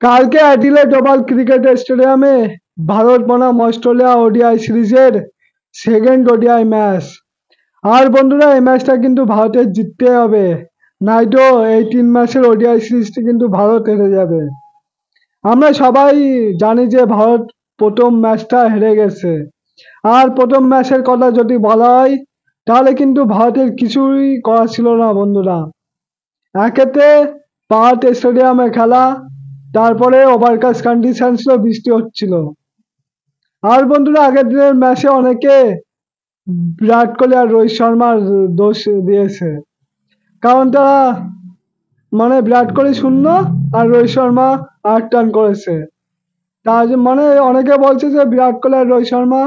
কালকে Adelaide oval cricket স্টেডিয়ামে ভারত বনাম অস্ট্রেলিয়া ওডিআই সিরিজের সেকেন্ড ওডিআই ম্যাচ। আর বন্ধুরা, এই ম্যাচটা কিন্তু ভারতের জিততে হবে, নয়তো এই 3 ম্যাচের ওডিআই সিরিজটি কিন্তু ভারত হেরে যাবে। আমরা সবাই জানি যে ভারত প্রথম ম্যাচটা হেরে গেছে। আর প্রথম ম্যাচের কথা যদি বলা হয়, তাহলে কিন্তু ভারতের কিছুই করা ছিল না বন্ধুরা। একেতে পার্থ স্টেডিয়ামে খেলা, তারপরে ওভারকাস্ট কন্ডিশন ছিল, বৃষ্টি হচ্ছিল। আর বন্ধুরা, আগের দিনের ম্যাচে অনেকে বিরাট কোহলি আর রোহিত শর্মার দোষ দিয়েছে, কারণ তারা বিরাট কোহলি 0 আর রোহিত শর্মা 8 রান করেছে। তার অনেকে বলছে যে বিরাট কোহলি আর রোহিত শর্মা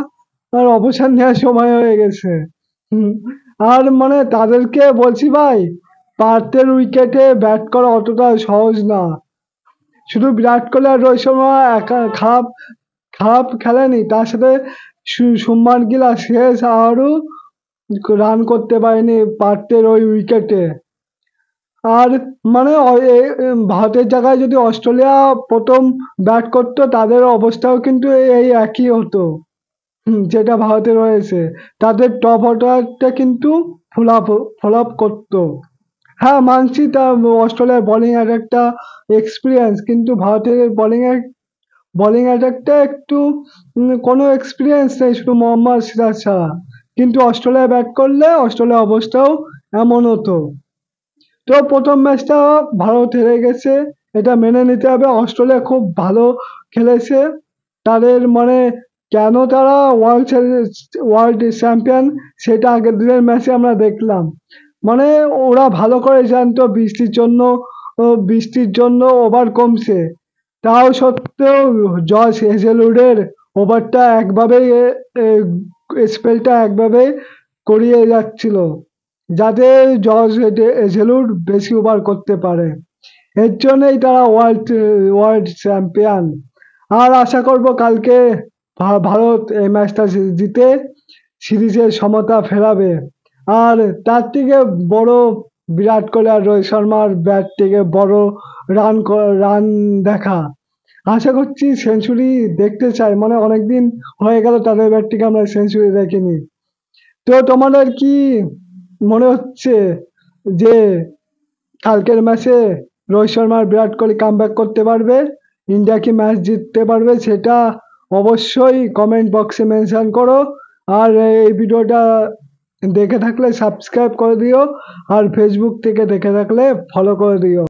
আর অবসর নেওয়ার সময় হয়ে গেছে। আর তাদেরকে বলছি, ভাই, পার্থের উইকেটে ব্যাট করা অতটা সহজ না। শুধু বিরাট কোহলি আর রোহিত শর্মা একা খারাপ খারাপ খেলেনি, তার সাথে শুভমান গিল আর শ্রেয়স আইয়ারও রান করতে পারেনি পার্থের ওই উইকেটে। আর ভারতের জায়গায় যদি অস্ট্রেলিয়া প্রথম ব্যাট করতো, তাদের অবস্থাও কিন্তু এই একই হতো। যেটা ভারতের হয়েছে, তাদের টপ অর্ডারটা কিন্তু ফ্লপ করতো। হ্যাঁ, মানছি অস্ট্রেলিয়ার বোলিং অ্যাটাকটা এক্সপিরিয়েন্স, কিন্তু ভারতের বোলিং অ্যাটাকটা একটু কোনো এক্সপিরিয়েন্স নেই, শুধু মোহাম্মদ সিরাজ ছাড়া। কিন্তু অস্ট্রেলিয়া ব্যাট করলে অস্ট্রেলিয়ার অবস্থাও এমন হতো। তো প্রথম ম্যাচটা ভারত হেরে গেছে, এটা মেনে নিতে হবে। অস্ট্রেলিয়া খুব ভালো খেলেছে। তাদের কেন তারা ওয়ার্ল্ড চ্যাম্পিয়ন, সেটা আগের দিনের ম্যাচে আমরা দেখলাম। ওরা ভালো করে জানতো বৃষ্টির জন্য ওভার কমছে, তাও সত্ত্বেও জশ হেজেলউডের ওভারটা একভাবেই স্পেলটা একভাবে করিয়ে যাচ্ছিল, যাতে জশ হেজেলউড বেশি ওভার করতে পারে। এর জন্যই তারা ওয়ার্ল্ড চ্যাম্পিয়ন। আর আশা করব কালকে ভারত এই ম্যাচটা জিতে সিরিজের সমতা ফেরাবে। আর তার থেকে বড়, বিরাট কোহলি আর রোহিত শর্মার ব্যাট থেকে বড় রান দেখা আশা করছি। সেঞ্চুরি দেখতে চাই, অনেকদিন হয়ে গেল তাদের ব্যাট থেকে আমরা সেঞ্চুরি দেখিনি। তো তোমাদের কি মনে হচ্ছে যে কালকের ম্যাচে রোহিত শর্মা আর বিরাট কোহলি কামব্যাক করতে পারবে, ইন্ডিয়া কি ম্যাচ জিততে পারবে? সেটা অবশ্যই কমেন্ট বক্সে মেনশন করো। আর এই ভিডিওটা দেখে থাকলে সাবস্ক্রাইব করে দিও, আর ফেসবুক থেকে দেখে থাকলে ফলো করে দিও।